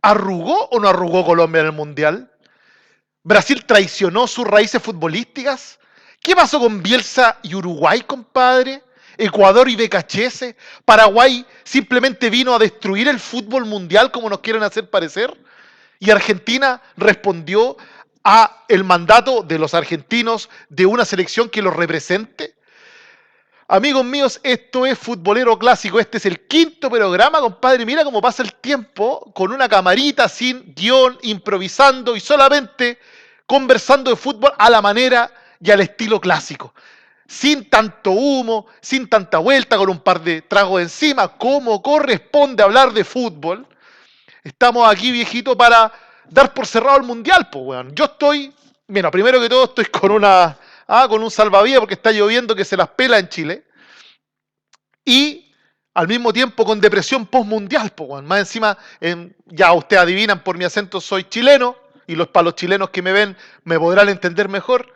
¿Arrugó o no arrugó Colombia en el Mundial? ¿Brasil traicionó sus raíces futbolísticas? ¿Qué pasó con Bielsa y Uruguay, compadre? ¿Ecuador y BKHS? ¿Paraguay simplemente vino a destruir el fútbol mundial como nos quieren hacer parecer? ¿Y Argentina respondió a el mandato de los argentinos de una selección que los represente? Amigos míos, esto es Futbolero Clásico. Este es el quinto programa, compadre. Mira cómo pasa el tiempo con una camarita sin guión, improvisando y solamente conversando de fútbol a la manera y al estilo clásico. Sin tanto humo, sin tanta vuelta, con un par de tragos encima, como corresponde hablar de fútbol. Estamos aquí, viejito, para dar por cerrado el mundial, pues, weón. Yo estoy, bueno, primero que todo estoy con un salvavidas porque está lloviendo que se las pela en Chile. Y al mismo tiempo con depresión postmundial, pues, weón. Más encima, ya ustedes adivinan por mi acento, soy chileno, y para los chilenos que me ven me podrán entender mejor,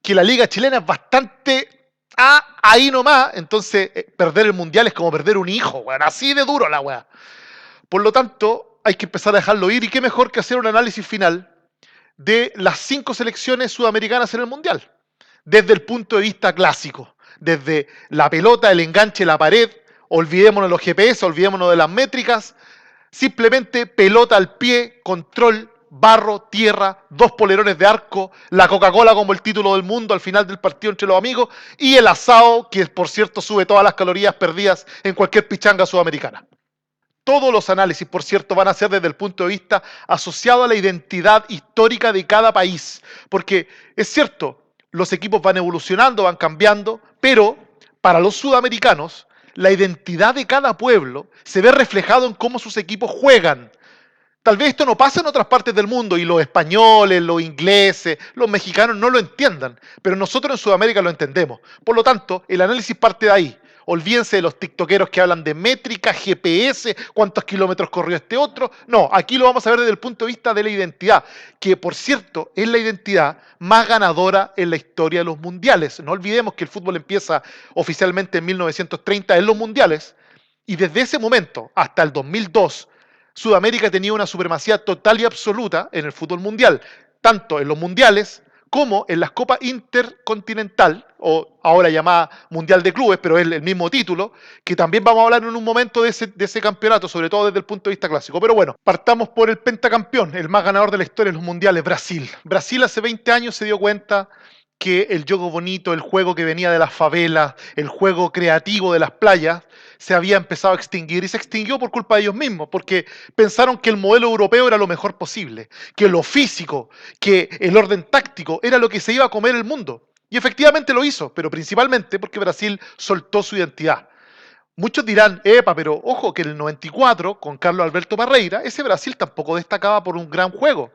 que la liga chilena es bastante ahí nomás, entonces perder el mundial es como perder un hijo, weón. Así de duro la weá. Por lo tanto, hay que empezar a dejarlo ir, y qué mejor que hacer un análisis final de las 5 selecciones sudamericanas en el mundial, desde el punto de vista clásico, desde la pelota, el enganche, la pared, olvidémonos de los GPS, olvidémonos de las métricas, simplemente pelota al pie, control, barro, tierra, 2 polerones de arco, la Coca-Cola como el título del mundo al final del partido entre los amigos, y el asado, que por cierto sube todas las calorías perdidas en cualquier pichanga sudamericana. Todos los análisis, por cierto, van a ser desde el punto de vista asociado a la identidad histórica de cada país. Porque es cierto, los equipos van evolucionando, van cambiando, pero para los sudamericanos, la identidad de cada pueblo se ve reflejado en cómo sus equipos juegan. Tal vez esto no pasa en otras partes del mundo y los españoles, los ingleses, los mexicanos no lo entiendan, pero nosotros en Sudamérica lo entendemos. Por lo tanto, el análisis parte de ahí. Olvídense de los tiktokeros que hablan de métrica, GPS, cuántos kilómetros corrió este otro. No, aquí lo vamos a ver desde el punto de vista de la identidad, que por cierto es la identidad más ganadora en la historia de los mundiales. No olvidemos que el fútbol empieza oficialmente en 1930 en los mundiales, y desde ese momento hasta el 2002, Sudamérica tenía una supremacía total y absoluta en el fútbol mundial, tanto en los mundiales como en las Copas Intercontinental, o ahora llamada Mundial de Clubes, pero es el mismo título, que también vamos a hablar en un momento de ese campeonato, sobre todo desde el punto de vista clásico. Pero bueno, partamos por el pentacampeón, el más ganador de la historia de los mundiales, Brasil. Brasil hace 20 años se dio cuenta que el juego bonito, el juego que venía de las favelas, el juego creativo de las playas, se había empezado a extinguir, y se extinguió por culpa de ellos mismos, porque pensaron que el modelo europeo era lo mejor posible, que lo físico, que el orden táctico era lo que se iba a comer el mundo. Y efectivamente lo hizo, pero principalmente porque Brasil soltó su identidad. Muchos dirán, epa, pero ojo que en el 94, con Carlos Alberto Parreira, ese Brasil tampoco destacaba por un gran juego.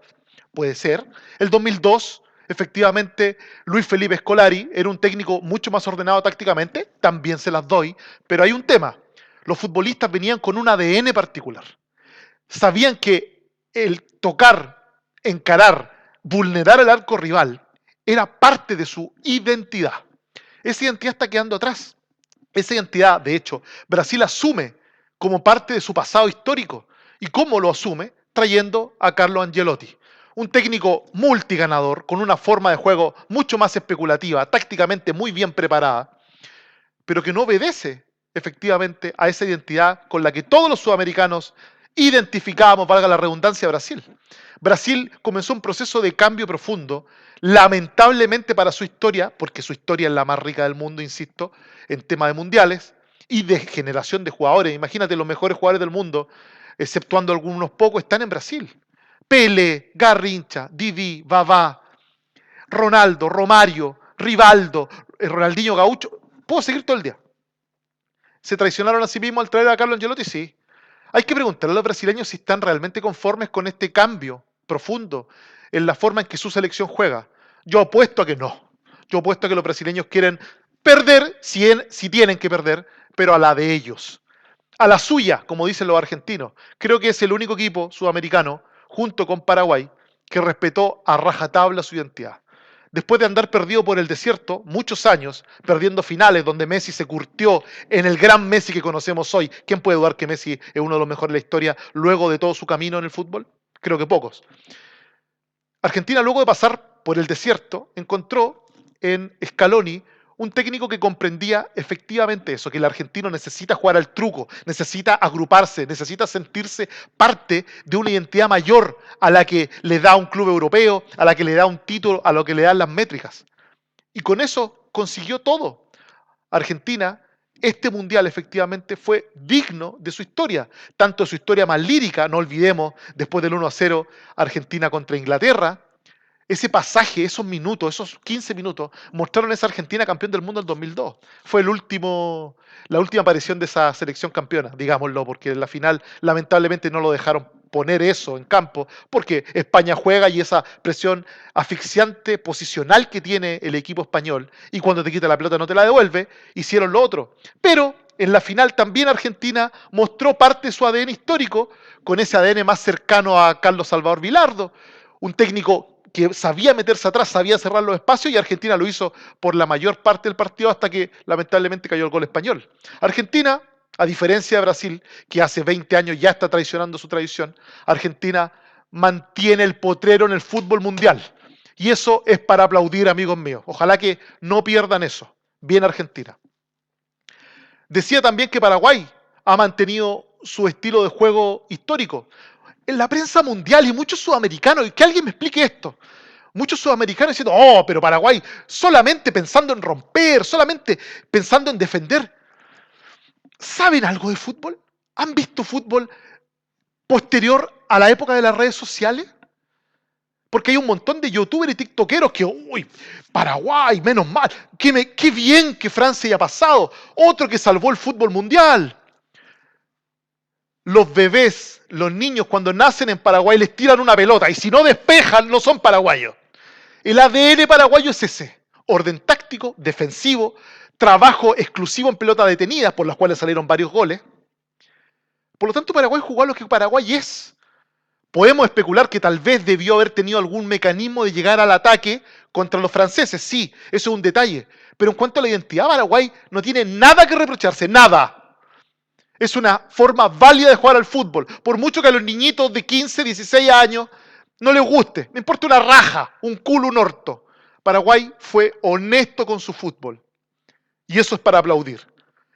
Puede ser. El 2002, efectivamente, Luis Felipe Scolari era un técnico mucho más ordenado tácticamente, también se las doy, pero hay un tema. Los futbolistas venían con un ADN particular. Sabían que el tocar, encarar, vulnerar el arco rival era parte de su identidad. Esa identidad está quedando atrás. Esa identidad, de hecho, Brasil asume como parte de su pasado histórico. ¿Y cómo lo asume? Trayendo a Carlo Ancelotti, un técnico multiganador, con una forma de juego mucho más especulativa, tácticamente muy bien preparada, pero que no obedece efectivamente a esa identidad con la que todos los sudamericanos identificábamos, valga la redundancia, a Brasil. Brasil comenzó un proceso de cambio profundo, lamentablemente para su historia, porque su historia es la más rica del mundo, insisto, en tema de mundiales y de generación de jugadores. Imagínate, los mejores jugadores del mundo, exceptuando algunos pocos, están en Brasil. Pele, Garrincha, Didi, Vavá, Ronaldo, Romario, Rivaldo, Ronaldinho Gaucho. Puedo seguir todo el día. ¿Se traicionaron a sí mismos al traer a Carlo Ancelotti? Sí. Hay que preguntarle a los brasileños si están realmente conformes con este cambio profundo en la forma en que su selección juega. Yo apuesto a que no. Yo apuesto a que los brasileños quieren perder, si tienen que perder, pero a la de ellos. A la suya, como dicen los argentinos. Creo que es el único equipo sudamericano, junto con Paraguay, que respetó a rajatabla su identidad. después de andar perdido por el desierto muchos años, perdiendo finales donde Messi se curtió en el gran Messi que conocemos hoy. ¿Quién puede dudar que Messi es uno de los mejores de la historia luego de todo su camino en el fútbol? Creo que pocos. Argentina, luego de pasar por el desierto, encontró en Scaloni un técnico que comprendía efectivamente eso, que el argentino necesita jugar al truco, necesita agruparse, necesita sentirse parte de una identidad mayor a la que le da un club europeo, a la que le da un título, a lo que le dan las métricas. Y con eso consiguió todo. Argentina, este mundial efectivamente fue digno de su historia, tanto su historia más lírica, no olvidemos, después del 1-0 Argentina contra Inglaterra, ese pasaje, esos minutos, esos 15 minutos, mostraron esa Argentina campeón del mundo en 2002. Fue la última aparición de esa selección campeona, digámoslo, porque en la final lamentablemente no lo dejaron poner eso en campo, porque España juega y esa presión asfixiante posicional que tiene el equipo español, y cuando te quita la pelota no te la devuelve, hicieron lo otro. Pero en la final también Argentina mostró parte de su ADN histórico, con ese ADN más cercano a Carlos Salvador Vilardo, un técnico que sabía meterse atrás, sabía cerrar los espacios, y Argentina lo hizo por la mayor parte del partido hasta que lamentablemente cayó el gol español. Argentina, a diferencia de Brasil, que hace 20 años ya está traicionando su tradición, Argentina mantiene el potrero en el fútbol mundial. Y eso es para aplaudir, amigos míos. Ojalá que no pierdan eso. Bien Argentina. Decía también que Paraguay ha mantenido su estilo de juego histórico. En la prensa mundial y muchos sudamericanos, y que alguien me explique esto, muchos sudamericanos diciendo, oh, pero Paraguay solamente pensando en romper, solamente pensando en defender. ¿Saben algo de fútbol? ¿Han visto fútbol posterior a la época de las redes sociales? Porque hay un montón de youtubers y tiktokeros que, uy, Paraguay, menos mal, qué bien que Francia haya pasado, otro que salvó el fútbol mundial. Los bebés, los niños cuando nacen en Paraguay les tiran una pelota y si no despejan no son paraguayos. El ADN paraguayo es ese, orden táctico, defensivo, trabajo exclusivo en pelota detenida, por las cuales salieron varios goles. Por lo tanto, Paraguay jugó a lo que Paraguay es. Podemos especular que tal vez debió haber tenido algún mecanismo de llegar al ataque contra los franceses, sí, eso es un detalle. Pero en cuanto a la identidad, Paraguay no tiene nada que reprocharse, nada. Es una forma válida de jugar al fútbol. Por mucho que a los niñitos de 15, 16 años no les guste, me importa una raja, un culo, un orto. Paraguay fue honesto con su fútbol. Y eso es para aplaudir.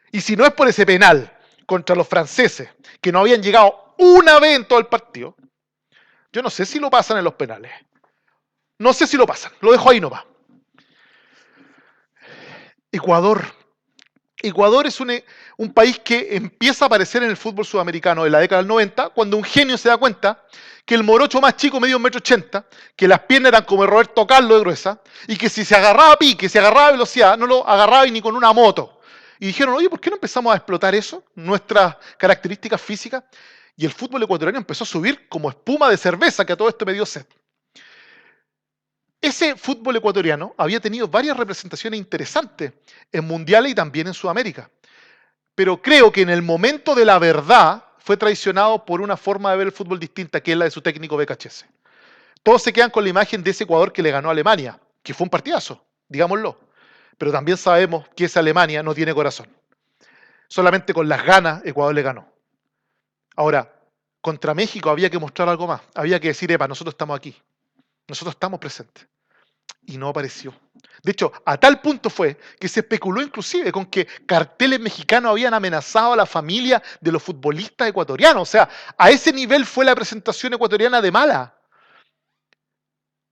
Y si no es por ese penal contra los franceses, que no habían llegado una vez en todo el partido, yo no sé si lo pasan en los penales. No sé si lo pasan. Lo dejo ahí nomás. Ecuador. Ecuador es un país que empieza a aparecer en el fútbol sudamericano en la década del 90, cuando un genio se da cuenta que el morocho más chico medía 1,80 m, que las piernas eran como el Roberto Carlos de gruesa, y que si se agarraba a pique, se agarraba a velocidad, no lo agarraba ni con una moto. Y dijeron, oye, ¿por qué no empezamos a explotar eso, nuestras características físicas? Y el fútbol ecuatoriano empezó a subir como espuma de cerveza, que a todo esto me dio sed. Ese fútbol ecuatoriano había tenido varias representaciones interesantes en mundiales y también en Sudamérica. Pero creo que en el momento de la verdad fue traicionado por una forma de ver el fútbol distinta, que es la de su técnico Becachese. Todos se quedan con la imagen de ese Ecuador que le ganó a Alemania, que fue un partidazo, digámoslo. Pero también sabemos que esa Alemania no tiene corazón. Solamente con las ganas Ecuador le ganó. Ahora, contra México había que mostrar algo más. Había que decir, epa, nosotros estamos aquí. Nosotros estamos presentes. Y no apareció. De hecho, a tal punto fue que se especuló inclusive con que carteles mexicanos habían amenazado a la familia de los futbolistas ecuatorianos. O sea, a ese nivel fue la presentación ecuatoriana de mala.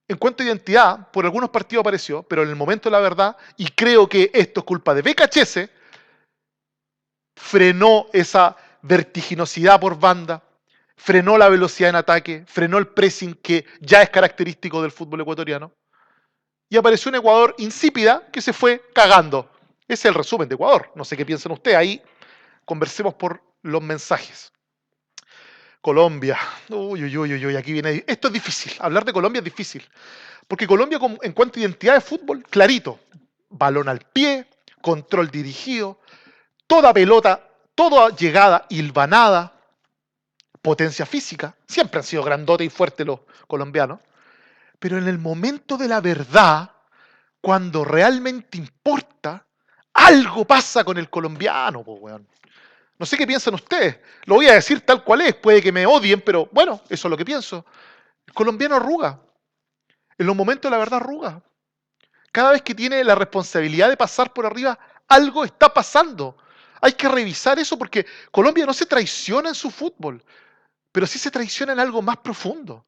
En cuanto a identidad, por algunos partidos apareció, pero en el momento de la verdad, y creo que esto es culpa de Becachese, frenó esa vertiginosidad por banda, frenó la velocidad en ataque, frenó el pressing que ya es característico del fútbol ecuatoriano, y apareció un Ecuador insípida que se fue cagando. Ese es el resumen de Ecuador. No sé qué piensan ustedes. Ahí conversemos por los mensajes. Colombia. Uy, uy, uy, uy, aquí viene. Esto es difícil. Hablar de Colombia es difícil. Porque Colombia, en cuanto a identidad de fútbol, clarito. Balón al pie, control dirigido, toda pelota, toda llegada hilvanada, potencia física. Siempre han sido grandotes y fuertes los colombianos. Pero en el momento de la verdad, Cuando realmente importa, algo pasa con el colombiano, po, weón. No sé qué piensan ustedes. Lo voy a decir tal cual es. Puede que me odien, pero bueno, eso es lo que pienso. El colombiano arruga. En los momentos de la verdad arruga. Cada vez que tiene la responsabilidad de pasar por arriba, algo está pasando. Hay que revisar eso porque Colombia no se traiciona en su fútbol, pero sí se traiciona en algo más profundo.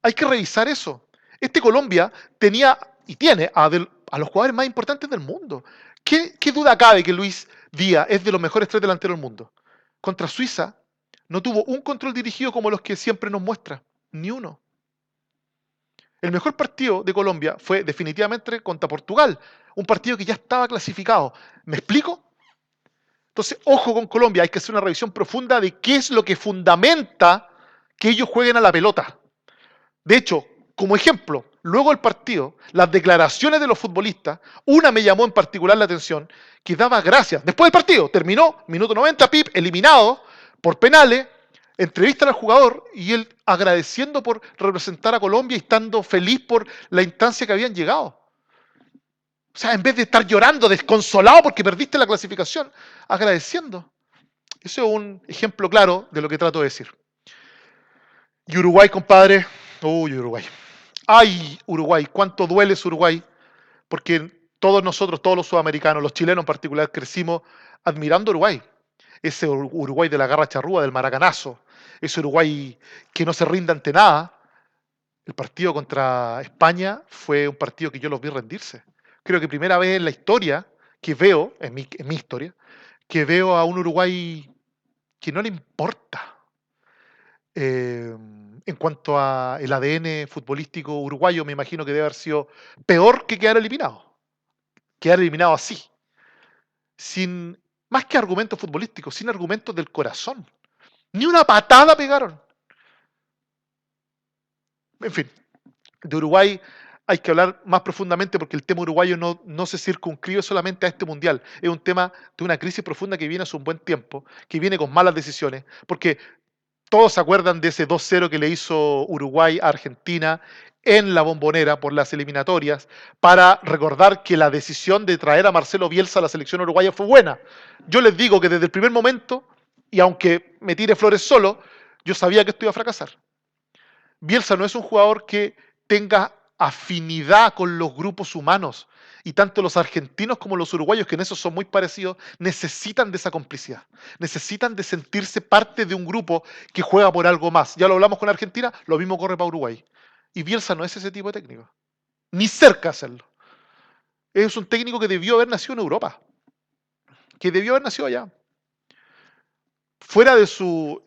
Hay que revisar eso. Este Colombia tenía y tiene a los jugadores más importantes del mundo. ¿Qué duda cabe que Luis Díaz es de los mejores tres delanteros del mundo? Contra Suiza no tuvo un control dirigido como los que siempre nos muestra. Ni uno. El mejor partido de Colombia fue definitivamente contra Portugal, un partido que ya estaba clasificado. ¿Me explico? Entonces, ojo con Colombia, hay que hacer una revisión profunda de qué es lo que fundamenta que ellos jueguen a la pelota. De hecho, como ejemplo, luego del partido, las declaraciones de los futbolistas, una me llamó en particular la atención, que daba gracias. Después del partido, terminó, minuto 90, Pip, eliminado por penales, entrevista al jugador y él agradeciendo por representar a Colombia y estando feliz por la instancia que habían llegado. O sea, en vez de estar llorando, desconsolado porque perdiste la clasificación, agradeciendo. Eso es un ejemplo claro de lo que trato de decir. Y Uruguay, compadre. Uy, Uruguay. Ay, Uruguay, cuánto duele su Uruguay, porque todos nosotros, todos los sudamericanos, los chilenos en particular, crecimos admirando a Uruguay. Ese Uruguay de la garra charrúa, del maracanazo, ese Uruguay que no se rinde ante nada. El partido contra España fue un partido que yo los vi rendirse. Creo que primera vez en la historia que veo, en mi historia, que veo a un Uruguay que no le importa. En cuanto a el ADN futbolístico uruguayo, me imagino que debe haber sido peor que quedar eliminado. Quedar eliminado así, sin más que argumentos futbolísticos, sin argumentos del corazón. Ni una patada pegaron. En fin, de Uruguay hay que hablar más profundamente porque el tema uruguayo no se circunscribe solamente a este mundial. Es un tema de una crisis profunda que viene hace un buen tiempo, que viene con malas decisiones, porque todos se acuerdan de ese 2-0 que le hizo Uruguay a Argentina en la Bombonera por las eliminatorias, para recordar que la decisión de traer a Marcelo Bielsa a la selección uruguaya fue buena. Yo les digo que desde el primer momento, y aunque me tire flores solo, yo sabía que esto iba a fracasar. Bielsa no es un jugador que tenga afinidad con los grupos humanos. Y tanto los argentinos como los uruguayos, que en eso son muy parecidos, necesitan de esa complicidad. Necesitan de sentirse parte de un grupo que juega por algo más. Ya lo hablamos con Argentina, lo mismo corre para Uruguay. Y Bielsa no es ese tipo de técnico. Ni cerca de hacerlo. Es un técnico que debió haber nacido en Europa. Que debió haber nacido allá. Fuera de su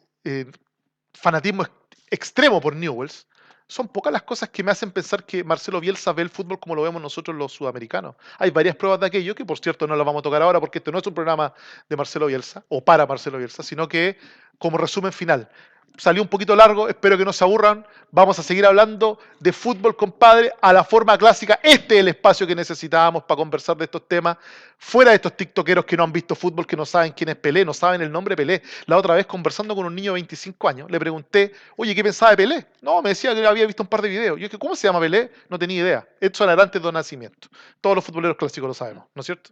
fanatismo extremo por Newells, son pocas las cosas que me hacen pensar que Marcelo Bielsa ve el fútbol como lo vemos nosotros los sudamericanos. Hay varias pruebas de aquello, que por cierto no las vamos a tocar ahora porque este no es un programa de Marcelo Bielsa, o para Marcelo Bielsa, sino que como resumen final. Salió un poquito largo, espero que no se aburran. Vamos a seguir hablando de fútbol, compadre, a la forma clásica. Este es el espacio que necesitábamos para conversar de estos temas. Fuera de estos tiktokeros que no han visto fútbol, que no saben quién es Pelé, no saben el nombre Pelé. La otra vez conversando con un niño de 25 años, le pregunté, oye, ¿qué pensaba de Pelé? No, me decía que había visto un par de videos. Yo dije, ¿cómo se llama Pelé? No tenía idea. Edson Arantes do Nascimento. Todos los futboleros clásicos lo sabemos, ¿no es cierto?